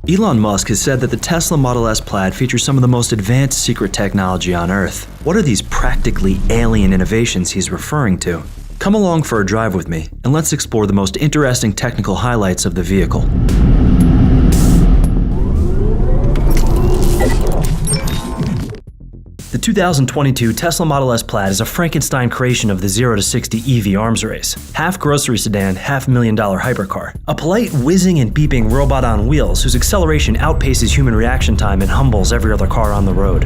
Elon Musk has said that the Tesla Model S Plaid features some of the most advanced secret technology on Earth. What are these practically alien innovations he's referring to? Come along for a drive with me, and let's explore the most interesting technical highlights of the vehicle. The 2022 Tesla Model S Plaid is a Frankenstein creation of the 0 to 60 EV arms race. Half grocery sedan, $500,000 hypercar. A polite, whizzing and beeping robot on wheels whose acceleration outpaces human reaction time and humbles every other car on the road.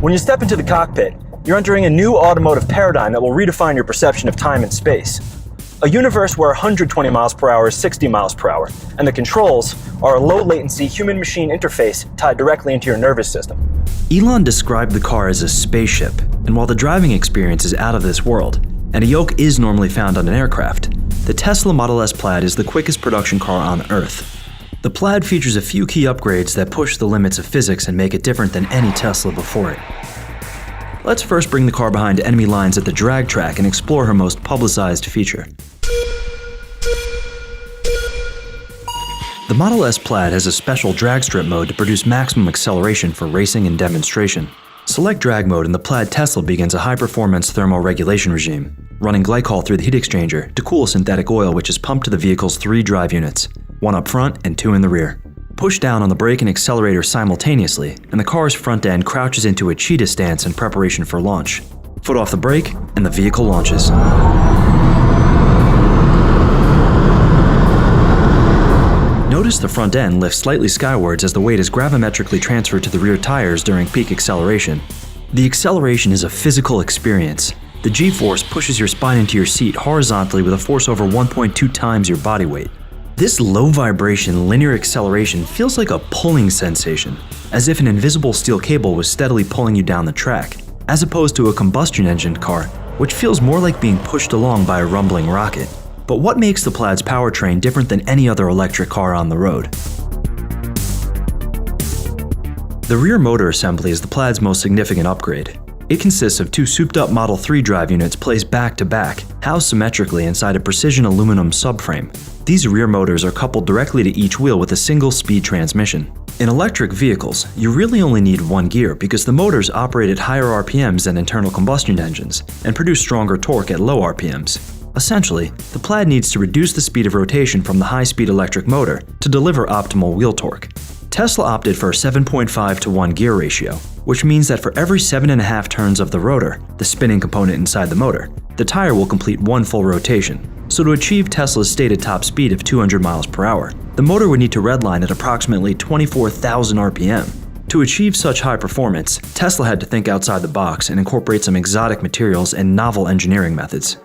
When you step into the cockpit, you're entering a new automotive paradigm that will redefine your perception of time and space. A universe where 120 miles per hour is 60 miles per hour, and the controls are a low-latency human-machine interface tied directly into your nervous system. Elon described the car as a spaceship, and while the driving experience is out of this world, and a yoke is normally found on an aircraft, the Tesla Model S Plaid is the quickest production car on Earth. The Plaid features a few key upgrades that push the limits of physics and make it different than any Tesla before it. Let's first bring the car behind enemy lines at the drag track and explore her most publicized feature. The Model S Plaid has a special drag strip mode to produce maximum acceleration for racing and demonstration. Select drag mode and the Plaid Tesla begins a high-performance thermoregulation regime, running glycol through the heat exchanger to cool synthetic oil which is pumped to the vehicle's 3 drive units, 1 up front and 2 in the rear. Push down on the brake and accelerator simultaneously, and the car's front end crouches into a cheetah stance in preparation for launch. Foot off the brake, and the vehicle launches. Notice the front end lifts slightly skywards as the weight is gravimetrically transferred to the rear tires during peak acceleration. The acceleration is a physical experience. The G-force pushes your spine into your seat horizontally with a force over 1.2 times your body weight. This low-vibration, linear acceleration feels like a pulling sensation, as if an invisible steel cable was steadily pulling you down the track, as opposed to a combustion-engined car, which feels more like being pushed along by a rumbling rocket. But what makes the Plaid's powertrain different than any other electric car on the road? The rear motor assembly is the Plaid's most significant upgrade. It consists of 2 souped-up Model 3 drive units placed back-to-back, housed symmetrically inside a precision aluminum subframe. These rear motors are coupled directly to each wheel with a single-speed transmission. In electric vehicles, you really only need 1 gear because the motors operate at higher RPMs than internal combustion engines and produce stronger torque at low RPMs. Essentially, the Plaid needs to reduce the speed of rotation from the high-speed electric motor to deliver optimal wheel torque. Tesla opted for a 7.5 to 1 gear ratio, which means that for every 7.5 turns of the rotor, the spinning component inside the motor, the tire will complete 1 full rotation. So to achieve Tesla's stated top speed of 200 miles per hour, the motor would need to redline at approximately 24,000 RPM. To achieve such high performance, Tesla had to think outside the box and incorporate some exotic materials and novel engineering methods.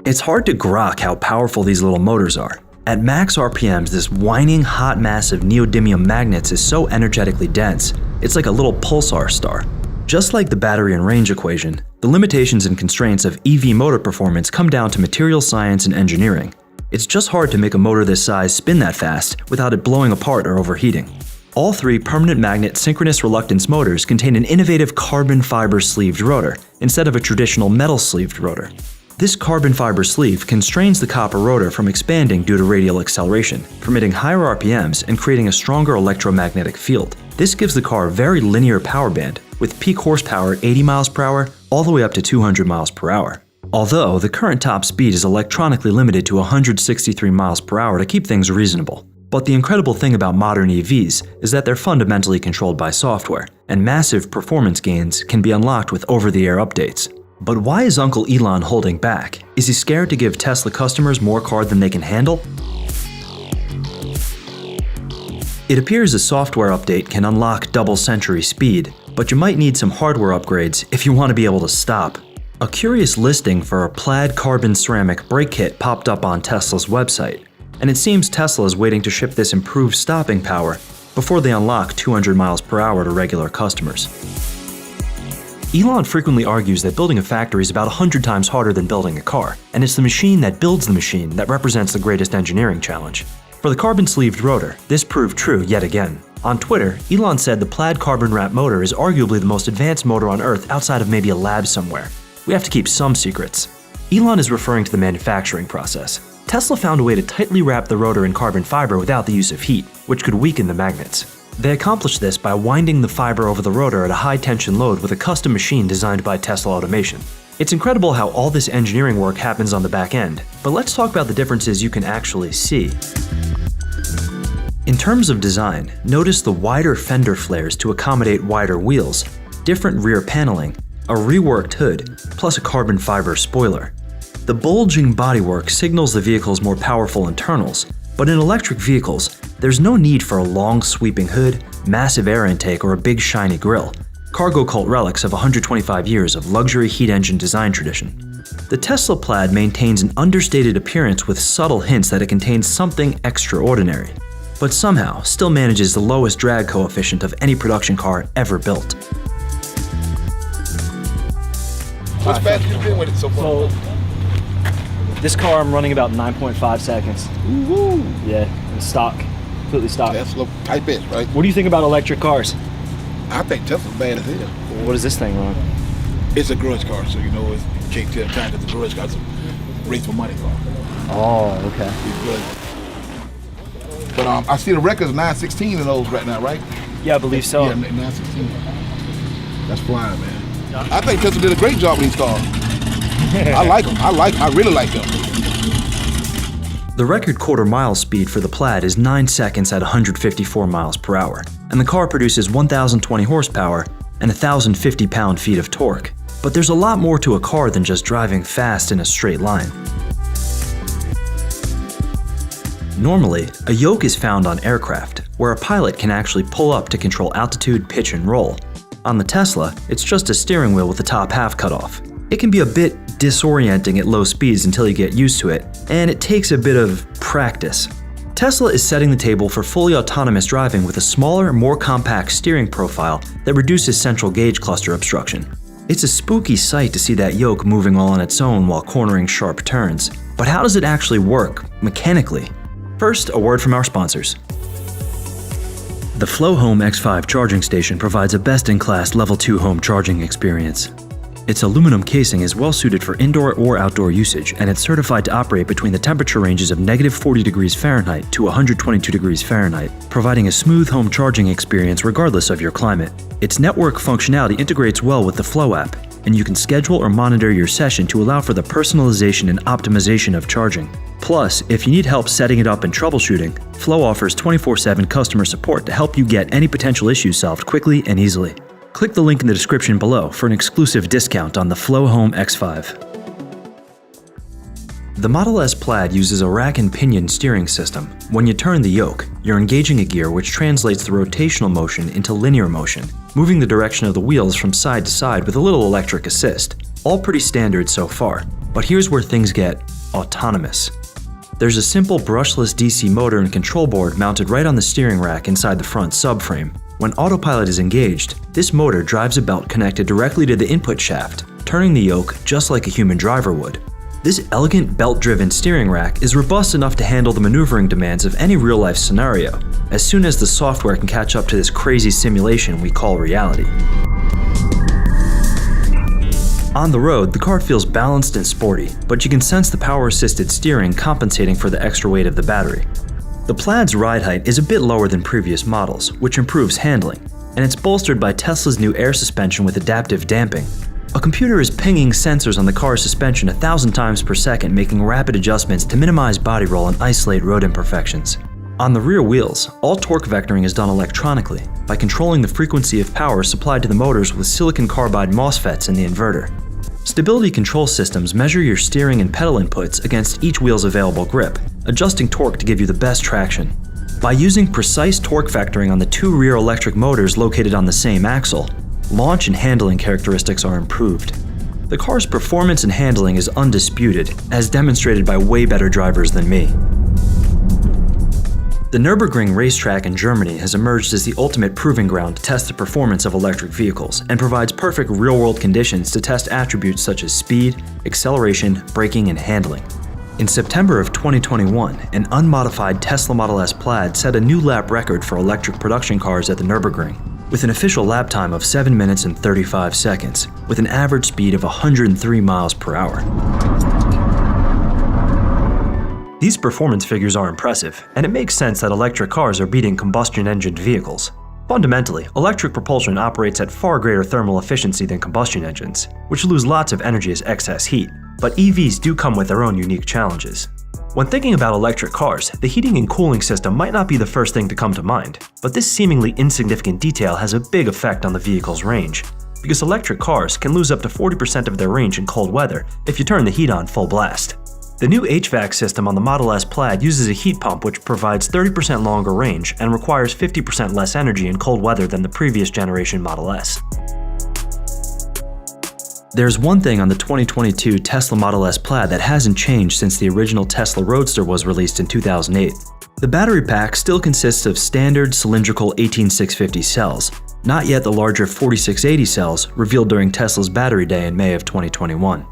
It's hard to grok how powerful these little motors are. At max RPMs, this whining, hot mass of neodymium magnets is so energetically dense, it's like a little pulsar star. Just like the battery and range equation, the limitations and constraints of EV motor performance come down to material science and engineering. It's just hard to make a motor this size spin that fast without it blowing apart or overheating. All 3 permanent magnet synchronous reluctance motors contain an innovative carbon fiber sleeved rotor instead of a traditional metal sleeved rotor. This carbon fiber sleeve constrains the copper rotor from expanding due to radial acceleration, permitting higher RPMs and creating a stronger electromagnetic field. This gives the car a very linear power band, with peak horsepower 80 miles per hour all the way up to 200 miles per hour. Although the current top speed is electronically limited to 163 miles per hour to keep things reasonable. But the incredible thing about modern EVs is that they're fundamentally controlled by software, and massive performance gains can be unlocked with over-the-air updates. But why is Uncle Elon holding back? Is he scared to give Tesla customers more car than they can handle? It appears a software update can unlock double-century speed, but you might need some hardware upgrades if you want to be able to stop. A curious listing for a Plaid carbon ceramic brake kit popped up on Tesla's website, and it seems Tesla is waiting to ship this improved stopping power before they unlock 200 miles per hour to regular customers. Elon frequently argues that building a factory is about 100 times harder than building a car, and it's the machine that builds the machine that represents the greatest engineering challenge. For the carbon-sleeved rotor, this proved true yet again. On Twitter, Elon said the Plaid carbon wrap motor is arguably the most advanced motor on Earth outside of maybe a lab somewhere. We have to keep some secrets. Elon is referring to the manufacturing process. Tesla found a way to tightly wrap the rotor in carbon fiber without the use of heat, which could weaken the magnets. They accomplished this by winding the fiber over the rotor at a high-tension load with a custom machine designed by Tesla Automation. It's incredible how all this engineering work happens on the back end, but let's talk about the differences you can actually see. In terms of design, notice the wider fender flares to accommodate wider wheels, different rear paneling, a reworked hood, plus a carbon fiber spoiler. The bulging bodywork signals the vehicle's more powerful internals, but in electric vehicles, there's no need for a long sweeping hood, massive air intake, or a big shiny grille. Cargo cult relics of 125 years of luxury heat engine design tradition. The Tesla Plaid maintains an understated appearance with subtle hints that it contains something extraordinary, but somehow still manages the lowest drag coefficient of any production car ever built. What's fast you been with it so far? This car I'm running about 9.5 seconds. Woo-hoo. Yeah, it's stock. Completely stock. Tesla type S, right? What do you think about electric cars? I think Tesla's bad as hell. What is this thing run? It's a grudge car, so you know you can't tell time that the grudge car's a race for money car. Oh, okay. It's good. But I see the record's 916 in those right now, right? Yeah, I believe so. Yeah, 916. That's flying, man. I think Tesla did a great job with these cars. I like them. I really like them. The record quarter-mile speed for the Plaid is 9 seconds at 154 miles per hour, and the car produces 1,020 horsepower and 1,050 pound-feet of torque. But there's a lot more to a car than just driving fast in a straight line. Normally, a yoke is found on aircraft, where a pilot can actually pull up to control altitude, pitch, and roll. On the Tesla, it's just a steering wheel with the top half cut off. It can be a bit disorienting at low speeds until you get used to it, and it takes a bit of practice. Tesla is setting the table for fully autonomous driving with a smaller, more compact steering profile that reduces central gauge cluster obstruction. It's a spooky sight to see that yoke moving all on its own while cornering sharp turns. But how does it actually work, mechanically? First, a word from our sponsors. The Flow Home X5 charging station provides a best-in-class Level 2 home charging experience. Its aluminum casing is well suited for indoor or outdoor usage, and it's certified to operate between the temperature ranges of -40 degrees Fahrenheit to 122 degrees Fahrenheit, providing a smooth home charging experience regardless of your climate. Its network functionality integrates well with the Flow app, and you can schedule or monitor your session to allow for the personalization and optimization of charging. Plus, if you need help setting it up and troubleshooting, Flow offers 24/7 customer support to help you get any potential issues solved quickly and easily. Click the link in the description below for an exclusive discount on the Flow Home X5. The Model S Plaid uses a rack and pinion steering system. When you turn the yoke, you're engaging a gear which translates the rotational motion into linear motion, moving the direction of the wheels from side to side with a little electric assist. All pretty standard so far, but here's where things get autonomous. There's a simple brushless DC motor and control board mounted right on the steering rack inside the front subframe. When autopilot is engaged, this motor drives a belt connected directly to the input shaft, turning the yoke just like a human driver would. This elegant belt-driven steering rack is robust enough to handle the maneuvering demands of any real-life scenario, as soon as the software can catch up to this crazy simulation we call reality. On the road, the car feels balanced and sporty, but you can sense the power-assisted steering compensating for the extra weight of the battery. The Plaid's ride height is a bit lower than previous models, which improves handling, and it's bolstered by Tesla's new air suspension with adaptive damping. A computer is pinging sensors on the car's suspension 1,000 times per second, making rapid adjustments to minimize body roll and isolate road imperfections. On the rear wheels, all torque vectoring is done electronically by controlling the frequency of power supplied to the motors with silicon carbide MOSFETs in the inverter. Stability control systems measure your steering and pedal inputs against each wheel's available grip, adjusting torque to give you the best traction. By using precise torque vectoring on the two rear electric motors located on the same axle, launch and handling characteristics are improved. The car's performance and handling is undisputed, as demonstrated by way better drivers than me. The Nürburgring racetrack in Germany has emerged as the ultimate proving ground to test the performance of electric vehicles and provides perfect real-world conditions to test attributes such as speed, acceleration, braking, and handling. In September of 2021, an unmodified Tesla Model S Plaid set a new lap record for electric production cars at the Nürburgring, with an official lap time of 7 minutes and 35 seconds, with an average speed of 103 miles per hour. These performance figures are impressive, and it makes sense that electric cars are beating combustion-engined vehicles. Fundamentally, electric propulsion operates at far greater thermal efficiency than combustion engines, which lose lots of energy as excess heat, but EVs do come with their own unique challenges. When thinking about electric cars, the heating and cooling system might not be the first thing to come to mind, but this seemingly insignificant detail has a big effect on the vehicle's range, because electric cars can lose up to 40% of their range in cold weather if you turn the heat on full blast. The new HVAC system on the Model S Plaid uses a heat pump which provides 30% longer range and requires 50% less energy in cold weather than the previous generation Model S. There's one thing on the 2022 Tesla Model S Plaid that hasn't changed since the original Tesla Roadster was released in 2008. The battery pack still consists of standard cylindrical 18650 cells, not yet the larger 4680 cells revealed during Tesla's Battery Day in May of 2021.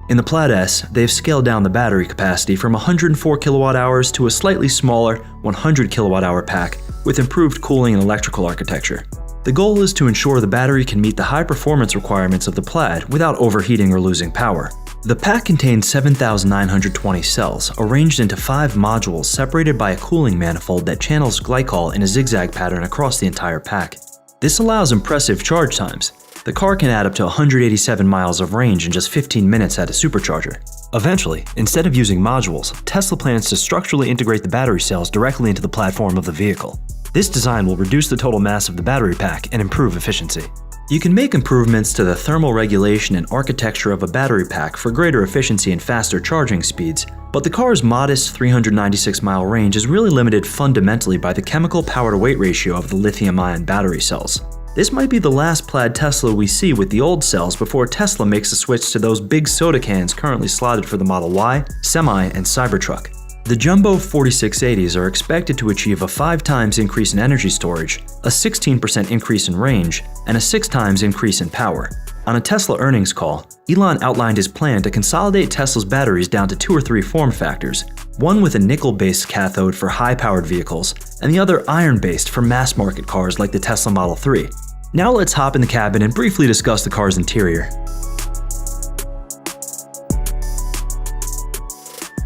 In the Plaid S, they've scaled down the battery capacity from 104 kWh to a slightly smaller 100 kWh pack with improved cooling and electrical architecture. The goal is to ensure the battery can meet the high performance requirements of the Plaid without overheating or losing power. The pack contains 7,920 cells, arranged into 5 modules separated by a cooling manifold that channels glycol in a zigzag pattern across the entire pack. This allows impressive charge times. The car can add up to 187 miles of range in just 15 minutes at a supercharger. Eventually, instead of using modules, Tesla plans to structurally integrate the battery cells directly into the platform of the vehicle. This design will reduce the total mass of the battery pack and improve efficiency. You can make improvements to the thermal regulation and architecture of a battery pack for greater efficiency and faster charging speeds, but the car's modest 396-mile range is really limited fundamentally by the chemical power-to-weight ratio of the lithium-ion battery cells. This might be the last Plaid Tesla we see with the old cells before Tesla makes the switch to those big soda cans currently slotted for the Model Y, Semi, and Cybertruck. The jumbo 4680s are expected to achieve a 5 times increase in energy storage, a 16% increase in range, and a 6 times increase in power. On a Tesla earnings call, Elon outlined his plan to consolidate Tesla's batteries down to 2 or 3 form factors, one with a nickel-based cathode for high-powered vehicles, and the other iron-based for mass-market cars like the Tesla Model 3. Now let's hop in the cabin and briefly discuss the car's interior.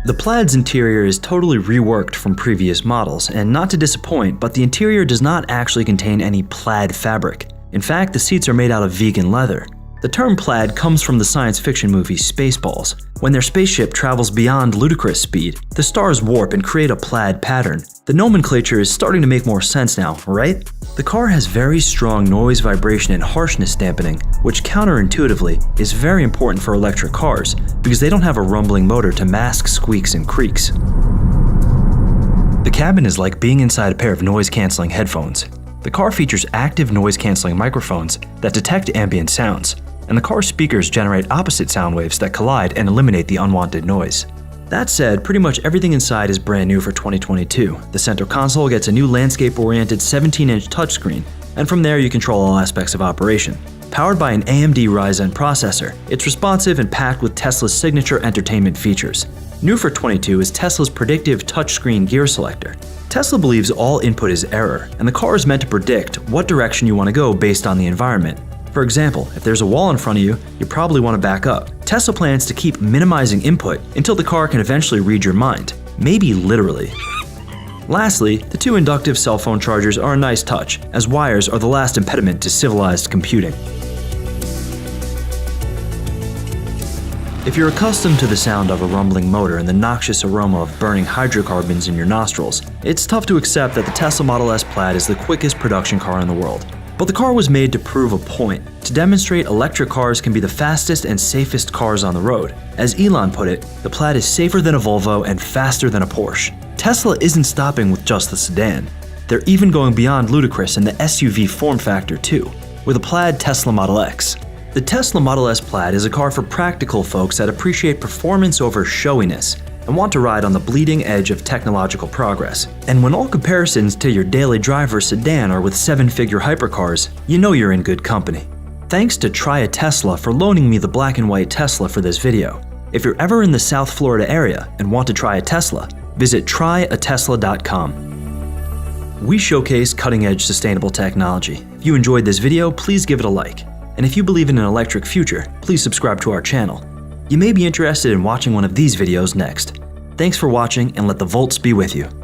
The Plaid's interior is totally reworked from previous models, and not to disappoint, but the interior does not actually contain any plaid fabric. In fact, the seats are made out of vegan leather. The term plaid comes from the science fiction movie Spaceballs. When their spaceship travels beyond ludicrous speed, the stars warp and create a plaid pattern. The nomenclature is starting to make more sense now, right? The car has very strong noise, vibration, and harshness dampening, which counterintuitively is very important for electric cars because they don't have a rumbling motor to mask squeaks and creaks. The cabin is like being inside a pair of noise-canceling headphones. The car features active noise-canceling microphones that detect ambient sounds, and the car's speakers generate opposite sound waves that collide and eliminate the unwanted noise. That said, pretty much everything inside is brand new for 2022. The center console gets a new landscape-oriented 17-inch touchscreen, and from there you control all aspects of operation. Powered by an AMD Ryzen processor, it's responsive and packed with Tesla's signature entertainment features. New for 22 is Tesla's predictive touchscreen gear selector. Tesla believes all input is error, and the car is meant to predict what direction you want to go based on the environment. For example, if there's a wall in front of you, you probably want to back up. Tesla plans to keep minimizing input until the car can eventually read your mind, maybe literally. Lastly, the 2 inductive cell phone chargers are a nice touch, as wires are the last impediment to civilized computing. If you're accustomed to the sound of a rumbling motor and the noxious aroma of burning hydrocarbons in your nostrils, it's tough to accept that the Tesla Model S Plaid is the quickest production car in the world. But the car was made to prove a point, to demonstrate electric cars can be the fastest and safest cars on the road. As Elon put it, the Plaid is safer than a Volvo and faster than a Porsche. Tesla isn't stopping with just the sedan. They're even going beyond ludicrous in the SUV form factor too, with a Plaid Tesla Model X. The Tesla Model S Plaid is a car for practical folks that appreciate performance over showiness and want to ride on the bleeding edge of technological progress. And when all comparisons to your daily driver sedan are with 7-figure hypercars, you know you're in good company. Thanks to Try a Tesla for loaning me the black and white Tesla for this video. If you're ever in the South Florida area and want to try a Tesla, visit tryatesla.com. We showcase cutting-edge sustainable technology. If you enjoyed this video, please give it a like. And if you believe in an electric future, please subscribe to our channel. You may be interested in watching one of these videos next. Thanks for watching, and let the volts be with you.